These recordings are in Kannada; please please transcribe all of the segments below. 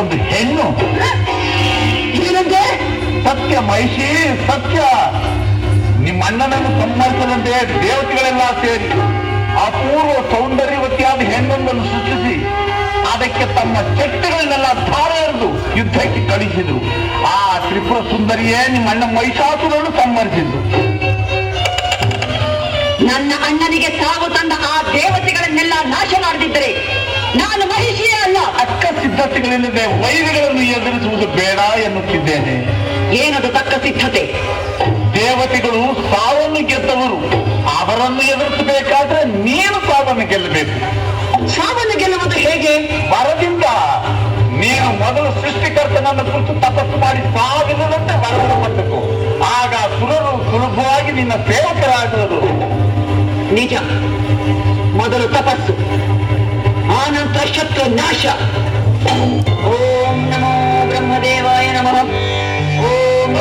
ಒಂದು ಹೆಣ್ಣು. ಏನಂತೆ? ಸತ್ಯ ಮಹಿಷಿ, ಸತ್ಯ. ನಿಮ್ಮ ಅಣ್ಣನನ್ನು ಸಂಹರಿಸದಂತೆ ದೇವತೆಗಳೆಲ್ಲ ಸೇರಿ ಅಪೂರ್ವ ಸೌಂದರ್ಯವತಿಯಾದ ಹೆಣ್ಣೊಂದನ್ನು ಸೃಷ್ಟಿಸಿ ಅದಕ್ಕೆ ತಮ್ಮ ಶಕ್ತಿಗಳನ್ನೆಲ್ಲ ಧಾರೆ ಎರೆದು ಯುದ್ಧಕ್ಕೆ ಕಳಿಸಿದ್ರು. ಆ ತ್ರಿಪುರ ಸುಂದರಿಯೇ ನಿಮ್ಮ ಅಣ್ಣ ಮಹಿಷಾಸುರನ್ನು ಸಂಹರಿಸಿದ್ರು. ನನ್ನ ಅಣ್ಣನಿಗೆ ಸಾವು ತಂದ ಆ ದೇವತೆಗಳನ್ನೆಲ್ಲ ನಾಶ ಮಾಡದಿದ್ದರೆ ನಾನು ಮಹಿಷಿಯೇ ಅಲ್ಲ. ತಕ್ಕ ಸಿದ್ಧತೆಗಳಿಲ್ಲದೆ ವೈರಿಗಳನ್ನು ಎದುರಿಸುವುದು ಬೇಡ ಎನ್ನುತ್ತಿದ್ದೇನೆ. ಏನದು ತಕ್ಕ ಸಿದ್ಧತೆ? ದೇವತೆಗಳು ಸಾವನ್ನು ಗೆದ್ದವರು, ಅವರನ್ನು ಎದುರಿಸಬೇಕಾದ್ರೆ ನೀನು ಸಾವನ್ನು ಗೆಲ್ಲಬೇಕು. ಸಾವನ್ನು ಗೆಲ್ಲುವುದು ಹೇಗೆ? ವರದಿಂದ. ನೀನು ಮೊದಲು ಸೃಷ್ಟಿಕರ್ತನನ್ನು ಕುರಿತು ತಪಸ್ಸು ಮಾಡಿ ಸಾವಿರದಂತೆ ವರವನ್ನು ಪಟ್ಟಕು. ಆಗ ಸುರರು ಸುಲಭವಾಗಿ ನಿನ್ನ ಸೇವಕರಾಗುವುದು. ನಿಜ. ಮೊದಲು ತಪಸ್ಸು, ಆನಂತರ ಶತ್ರು ನಾಶ. ಓಂ ನಮೋ ಬ್ರಹ್ಮದೇವಾಯ ನಮಃ. ಓಂ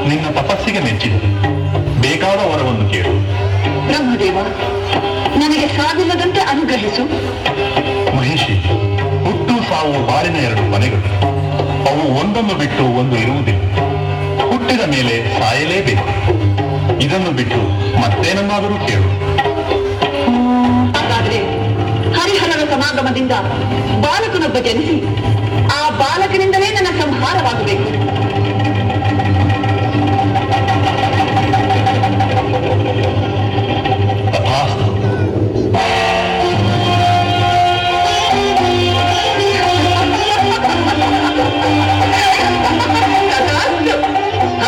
ನಿನ್ನ ತಪಸ್ಸಿಗೆ ಮೆಚ್ಚಿದೆ. ಬೇಕಾದ ವರವನ್ನು ಕೇಳು. ಬ್ರಹ್ಮದೇವ, ನನಗೆ ಸಾವಿಲ್ಲದಂತೆ ಅನುಗ್ರಹಿಸು. ಮಹಿಷಿ, ಹುಟ್ಟು ಸಾವು ಬಾಳಿನ ಎರಡು ಮನೆಗಳು. ಅವು ಒಂದನ್ನು ಬಿಟ್ಟು ಒಂದು ಇರುವುದಿಲ್ಲ. ಹುಟ್ಟಿದ ಮೇಲೆ ಸಾಯಲೇಬೇಕು. ಇದನ್ನು ಬಿಟ್ಟು ಮತ್ತೇನನ್ನಾದರೂ ಕೇಳು. ಹಾಗಾದ್ರೆ ಹರಿಹರನ ಸಮಾಗಮದಿಂದ ಬಾಲಕನೊಬ್ಬ ಜನಿಸಿ ಆ ಬಾಲಕನಿಂದಲೇ ನನ್ನ ಸಂಹಾರವಾಗಬೇಕು.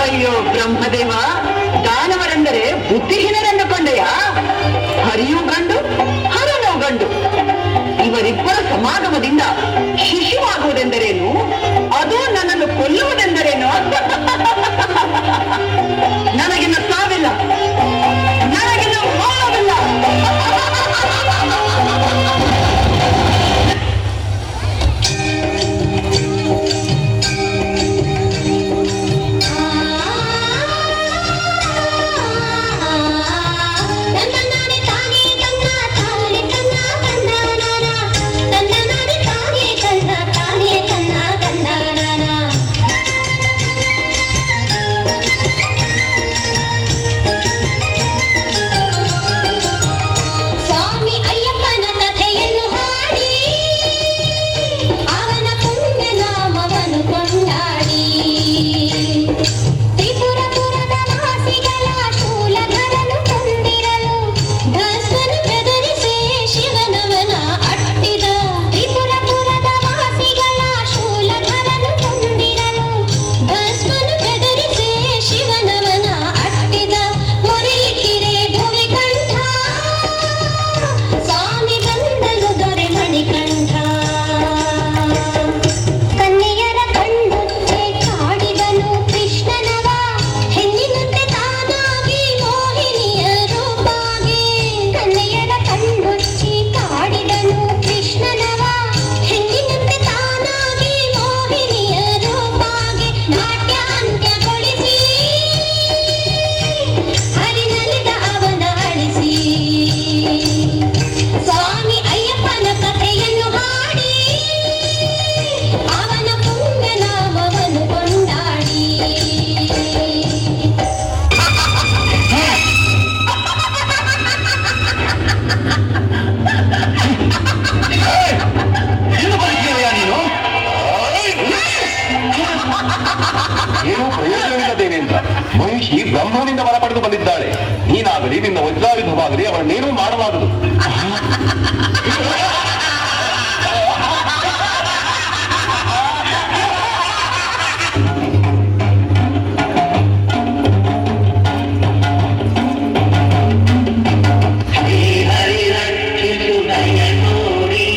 ಅಯ್ಯೋ ಬ್ರಹ್ಮದೇವ, ದಾನವರೆಂದರೆ ಬುದ್ಧಿಹೀನರೆಂದುಕೊಂಡೆಯ? ಹರಿಯೂ ಗಂಡು, ಹರನೂ ಗಂಡು. ಇವರಿಬ್ಬರ ಸಮಾಗಮದಿಂದ ಶಿಶುವಾಗುವುದೆಂದರೇನು? ಅದು ನನ್ನನ್ನು ಕೊಲ್ಲುವುದೆಂದರೇನು? ನನಗಿನ್ನು ಸಾವಿಲ್ಲ, ನನಗಿನ್ನು ಹೋಗವಿಲ್ಲ. ಮಹಿಷಿ ಬ್ರಹ್ಮನಿಂದ ವರ ಪಡೆದು ಬಂದಿದ್ದಾಳೆ. ನೀನಾಗಲಿ ನಿನ್ನ ವಜ್ರಾಯುಧವಾಗಲಿ ಅವರನ್ನೇನೂ ಮಾಡಲಾಗದು. ಹರಿ ರಕ್ಷಿಸು ದಯ ನೋಡಿ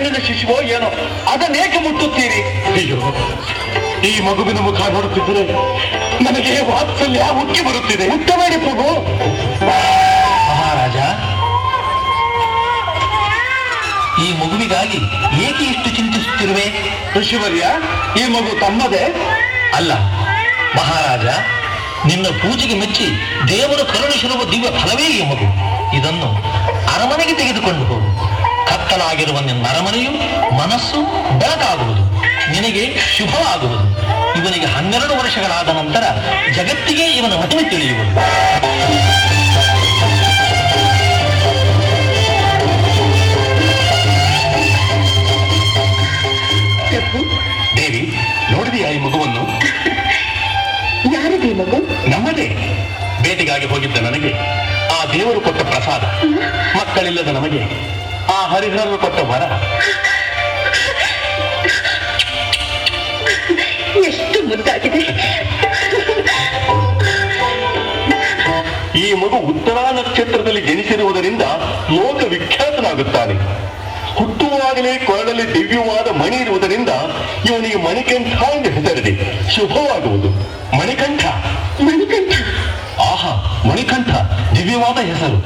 ಹೆಣ್ಣಿನ ಶಿಶುವೋ ಏನೋ ಅದನ್ನೇಕೆ ಮುಟ್ಟುತ್ತೀರಿ? ಅಯ್ಯೋ, ಈ ಮಗುವಿನ ಮುಖ ನೋಡುತ್ತಿದ್ದರೆ ನನಗೆ ವಾತ್ಸಲ್ಯ ಉಕ್ಕಿ ಬರುತ್ತಿದೆ. ಮುಟ್ಟಬೇಡಿ ಪ್ರಭು. ಮಹಾರಾಜ, ಈ ಮಗುವಿಗಾಗಿ ಏಕೆ ಇಷ್ಟು ಚಿಂತಿಸುತ್ತಿರುವೆ? ಋಷಿವರ್ಯ, ಈ ಮಗು ತಮ್ಮದೇ? ಅಲ್ಲ ಮಹಾರಾಜ, ನಿನ್ನ ಪೂಜೆಗೆ ಮೆಚ್ಚಿ ದೇವರು ಕರುಣಿಸಿರುವ ದಿವ್ಯ ಫಲವೇ ಈ ಮಗು. ಇದನ್ನು ಅರಮನೆಗೆ ತೆಗೆದುಕೊಂಡು ಹೋಗು. ಕತ್ತಲಾಗಿರುವ ನಿನ್ನ ಅರಮನೆಯು ಮನಸ್ಸು ಬೆಳಕಾಗುವುದು, ನಿನಗೆ ಶುಭವಾಗುವುದು. ಇವನಿಗೆ 12 ವರ್ಷಗಳಾದ ನಂತರ ಜಗತ್ತಿಗೆ ಇವನ ಮಹಿಮೆ ತಿಳಿಯುವುದು. ದೇವಿ, ನೋಡಿದೆಯಾ ಈ ಮಗುವನ್ನು? ಯಾರದೇ ಮಗು? ನಮ್ಮದೇ. ಬೇಟೆಗಾಗಿ ಹೋಗಿದ್ದ ನನಗೆ ಆ ದೇವರು ಕೊಟ್ಟ ಪ್ರಸಾದ, ಮಕ್ಕಳಿಲ್ಲದ ನಮಗೆ ಆ ಹರಿಹರರು ಕೊಟ್ಟ ವರ. ಎಷ್ಟು ಮುದ್ದಾಗಿದೆ. ಈ ಮಗು ಉತ್ತರಾ ನಕ್ಷತ್ರದಲ್ಲಿ ಜನಿಸಿರುವುದರಿಂದ ಲೋಕ ವಿಖ್ಯಾತನಾಗುತ್ತಾನೆ. ಹುಟ್ಟುವಾಗಲೇ ಕೊರಳಲ್ಲಿ ದಿವ್ಯವಾದ ಮಣಿ ಇರುವುದರಿಂದ ಇವನಿಗೆ ಮಣಿಕಂಠ ಎಂದು ಹೆಸರಿದೆ. ಶುಭವಾಗುವುದು. ಮಣಿಕಂಠ. ಮಣಿಕಂಠ. ಆಹಾ, ಮಣಿಕಂಠ ದಿವ್ಯವಾದ ಹೆಸರು.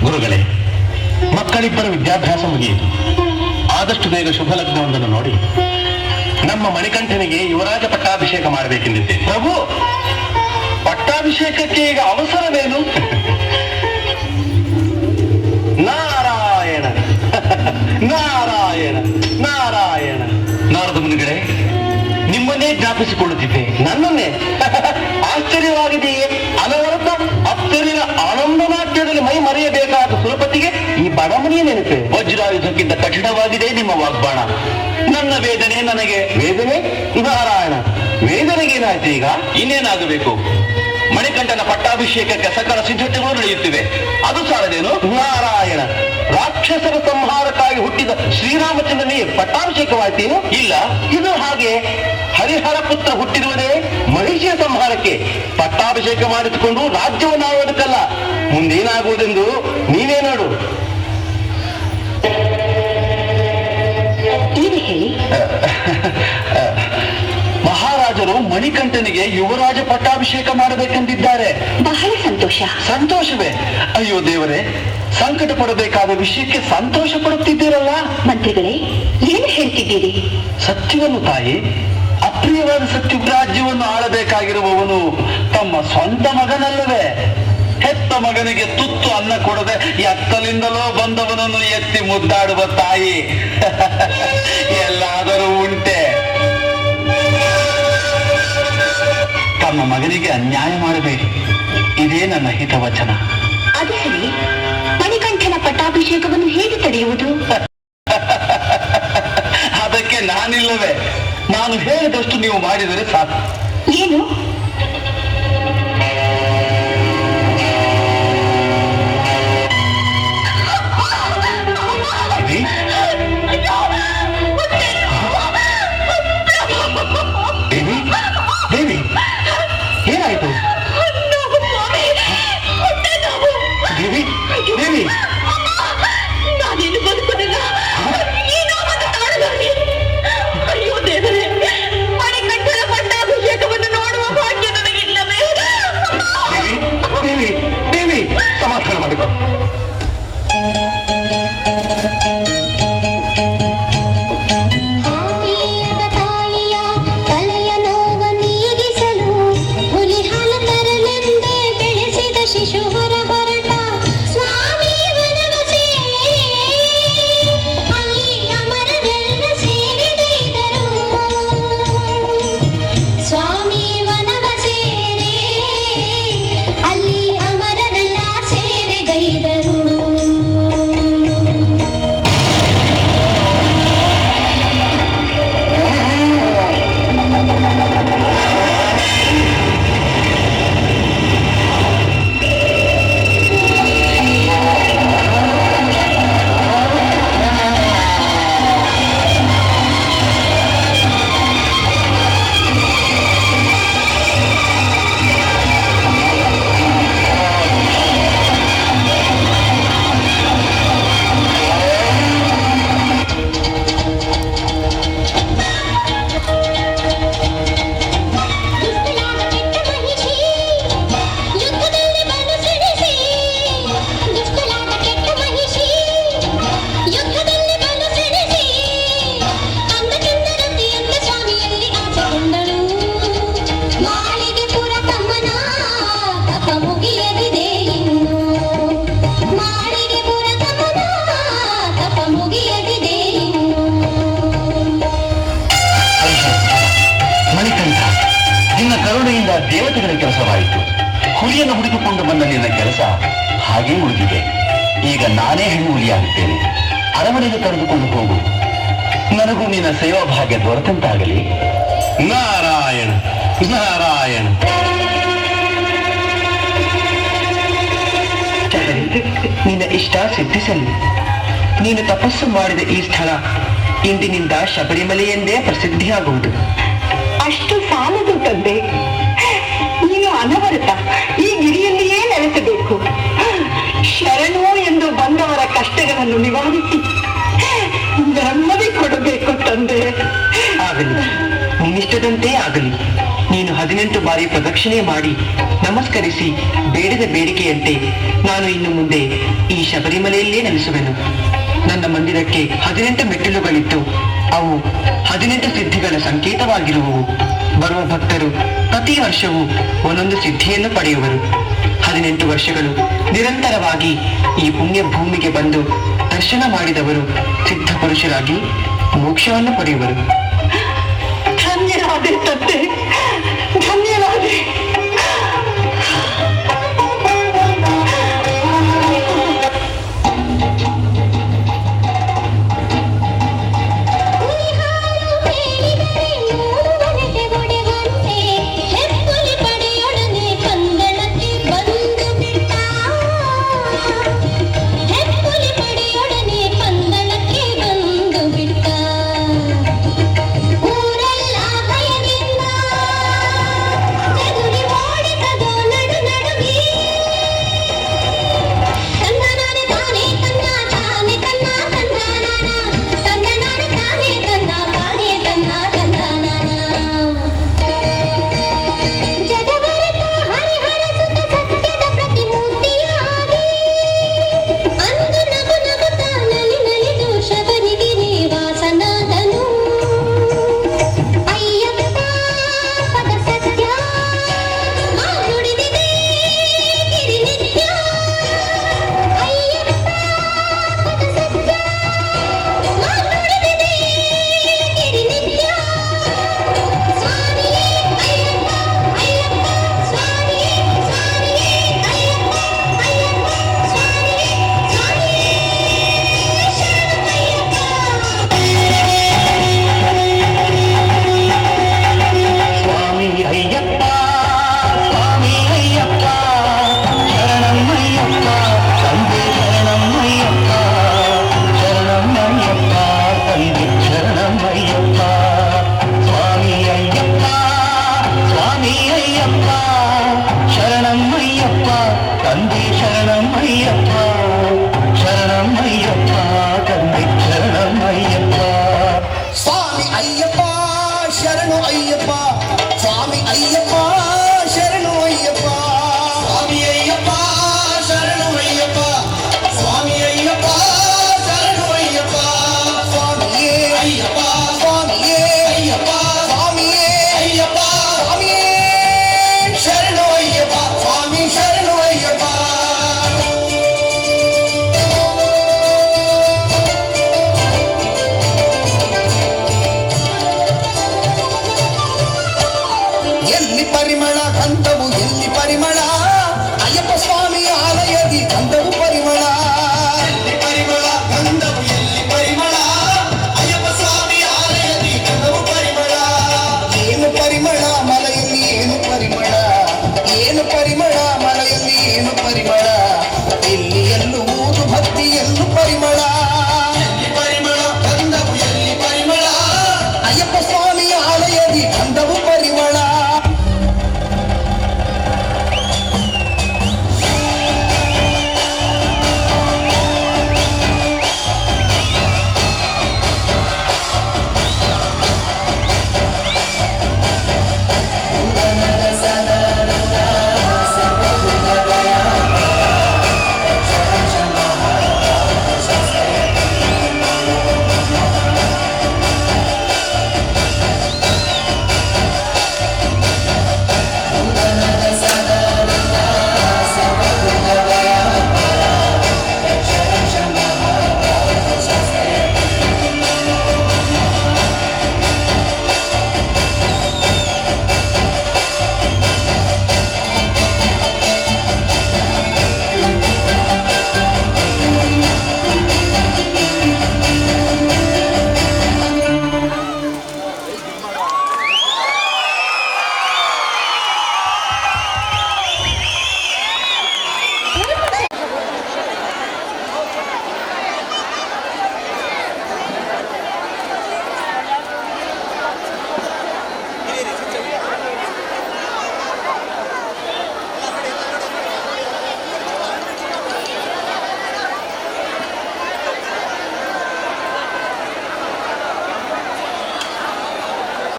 ಗುರುಗಳೇ, ಮಕ್ಕಳಿಬ್ಬರ ವಿದ್ಯಾಭ್ಯಾಸ ಮುಗಿಯಿತು. ಆದಷ್ಟು ಬೇಗ ಶುಭ ಲಗ್ನವೊಂದನ್ನು ನೋಡಿ ನಮ್ಮ ಮಣಿಕಂಠನಿಗೆ ಯುವರಾಜ ಪಟ್ಟಾಭಿಷೇಕ ಮಾಡಬೇಕೆಂದಿದ್ದೆ. ಪ್ರಭು, ಪಟ್ಟಾಭಿಷೇಕಕ್ಕೆ ಈಗ ಅವಸರವೇನು? ನಾರಾಯಣ ನಾರಾಯಣ ನಾರಾಯಣ. ನಾರದ ಮುನಿಗಳೇ, ನಿಮ್ಮನ್ನೇ ಜ್ಞಾಪಿಸಿಕೊಳ್ಳುತ್ತಿದ್ದೆ. ನನ್ನನ್ನೇ? ಆಶ್ಚರ್ಯವಾಗಿದೆಯೇ? ಅನವರತ ಅಪ್ಸರಿನ ಆನಂದನಾಟ್ಯದಲ್ಲಿ ಮೈ ಮರೆಯಬೇಕಾದ ಸುರಪತಿಗೆ ಈ ಬಡಮನಿಯ ನೆನಪೆ. ವಜ್ರಾಯುಧಕ್ಕಿಂತ ಕಠಿಣವಾಗಿದೆ ನಿಮ್ಮ ವಾಗ್ಬಾಣ. ನನ್ನ ವೇದನೆ ನನಗೆ. ವೇದನೆ? ನಾರಾಯಣ, ವೇದನೆಗೇನಾಯ್ತು ಈಗ? ಇನ್ನೇನಾಗಬೇಕು? ಮಣಿಕಂಠನ ಪಟ್ಟಾಭಿಷೇಕಕ್ಕೆ ಸಕಲ ಸಿದ್ಧತೆಗಳು ನಡೆಯುತ್ತಿವೆ. ಅದು ಸಾಲದೇನು? ನಾರಾಯಣ, ರಾಕ್ಷಸರ ಸಂಹಾರಕ್ಕಾಗಿ ಹುಟ್ಟಿದ ಶ್ರೀರಾಮಚಂದ್ರನಿಗೆ ಪಟ್ಟಾಭಿಷೇಕವಾಯ್ತೇನು? ಇಲ್ಲ. ಇದು ಹಾಗೆ ಹರಿಹರ ಪುತ್ರ ಹುಟ್ಟಿರುವುದೇ ಮಹಿಷಿಯ ಸಂಹಾರಕ್ಕೆ. ಪಟ್ಟಾಭಿಷೇಕ ಮಾಡಿಸಿಕೊಂಡು ರಾಜ್ಯವನ್ನು ಆಳುವುದಕ್ಕಲ್ಲ. ಮುಂದೇನಾಗುವುದೆಂದು ನೀವೇ ನೋಡು. ಏನು ಹೇಳಿ? ಮಹಾರಾಜರು ಮಣಿಕಂಠನಿಗೆ ಯುವರಾಜ ಪಟ್ಟಾಭಿಷೇಕ ಮಾಡಬೇಕೆಂದಿದ್ದಾರೆ. ಬಹಳ ಸಂತೋಷ. ಸಂತೋಷವೇ? ಅಯ್ಯೋ ದೇವರೇ, ಸಂಕಟ ಪಡಬೇಕಾದ ವಿಷಯಕ್ಕೆ ಸಂತೋಷ ಪಡುತ್ತಿದ್ದೀರಲ್ಲ. ಮಂತ್ರಿಗಳೇ, ಏನು ಹೇಳ್ತಿದ್ದೀರಿ? ಸತ್ಯವನ್ನು ತಾಯಿ, ಅಪ್ರಿಯವಾದ ಸತ್ಯುಗ್ರಾಜ್ಯವನ್ನು ಆಳಬೇಕಾಗಿರುವವನು ತಮ್ಮ ಸ್ವಂತ ಮಗನಲ್ಲವೇ? ಹೆತ್ತ ಮಗನಿಗೆ ತುತ್ತು ಅನ್ನ ಕೊಡದೆ ಎತ್ತಲಿಂದಲೋ ಬಂದವನನ್ನು ಎತ್ತಿ ಮುದ್ದಾಡುವ ತಾಯಿ ಎಲ್ಲಾದರೂ ಉಂಟೆ? ತಮ್ಮ ಮಗನಿಗೆ ಅನ್ಯಾಯ ಮಾಡಬೇಡಿ, ಇದೇ ನನ್ನ ಹಿತವಚನ. ಅದು ಸರಿ, ಮಣಿಕಂಠನ ಪಟ್ಟಾಭಿಷೇಕವನ್ನು ಹೇಗೆ ತಡೆಯುವುದು? ಅದಕ್ಕೆ ನಾನಿಲ್ಲವೇ? ನಾನು ಹೇಳಿದಷ್ಟು ನೀವು ಮಾಡಿದರೆ ಸಾಕು. ಏನು? ದೇವಿ, ದೇವಿ, ಏನಾಯ್ತು? ದೇವತೆಗಳ ಕೆಲಸವಾಯಿತು. ಹುಲಿಯನ್ನು ಹುಡುಕಿಕೊಂಡು ಬಂದ ನಿನ್ನ ಕೆಲಸ ಹಾಗೇ ಉಳಿದಿದೆ. ಈಗ ನಾನೇ ಹೆಣ್ಣು ಹುಲಿಯಾಗುತ್ತೇನೆ. ಅರಮನೆಗೆ ಕರೆದುಕೊಂಡು ಹೋಗು. ನನಗೂ ನಿನ್ನ ಸೇವಾ ಭಾಗ್ಯ ದೊರೆತಂತಾಗಲಿ. ನಾರಾಯಣ ನಾರಾಯಣ. ನಿನ್ನ ಇಷ್ಟ ಸಿದ್ಧಿಸಲಿ. ನೀನು ತಪಸ್ಸು ಮಾಡಿದ ಈ ಸ್ಥಳ ಇಂದಿನಿಂದ ಶಬರಿಮಲೆ ಎಂದೇ ಪ್ರಸಿದ್ಧಿಯಾಗುವುದು. ಅಷ್ಟು ಸಾಲದು ತಂದೆ. ನೀನು ಅನವರತ ಈ ಗಿರಿಯಲ್ಲಿಯೇ ನೆಲೆಸಬೇಕು. ಶರಣು ಎಂದು ಬಂದವರ ಕಷ್ಟಗಳನ್ನು ನಿವಾರಿಸಿ ನೆಮ್ಮದಿ ಕೊಡಬೇಕು ತಂದೆ. ಆಗಲಿ, ನಿನ್ನಿಷ್ಟದಂತೆ ಆಗಲಿ. ನೀನು 18 ಬಾರಿ ಪ್ರದಕ್ಷಿಣೆ ಮಾಡಿ ನಮಸ್ಕರಿಸಿ ಬೇಡಿದ ಬೇಡಿಕೆಯಂತೆ ನಾನು ಇನ್ನು ಮುಂದೆ ಈ ಶಬರಿಮಲೆಯಲ್ಲೇ ನೆಲೆಸುವೆನು. ನನ್ನ ಮಂದಿರಕ್ಕೆ 18 ಮೆಟ್ಟಿಲುಗಳಿದ್ದು ಅವು 18 ಸಿದ್ಧಿಗಳ ಸಂಕೇತವಾಗಿರುವವು. ಬರುವ ಭಕ್ತರು ಪ್ರತಿ ವರ್ಷವೂ ಒಂದೊಂದು ಸಿದ್ಧಿಯನ್ನು ಪಡೆಯುವರು. 18 ವರ್ಷಗಳು ನಿರಂತರವಾಗಿ ಈ ಪುಣ್ಯ ಭೂಮಿಗೆ ಬಂದು ದರ್ಶನ ಮಾಡಿದವರು ಸಿದ್ಧ ಪುರುಷರಾಗಿ ಮೋಕ್ಷವನ್ನು ಪಡೆಯುವರು. ಧನ್ಯವಾದೆ ತಂದೆ, ಧನ್ಯವಾದೆ. ಪರಿಮಳ ಮಳೆಯಲ್ಲಿ ಏನು ಪರಿಮಳ ಇಲ್ಲಿ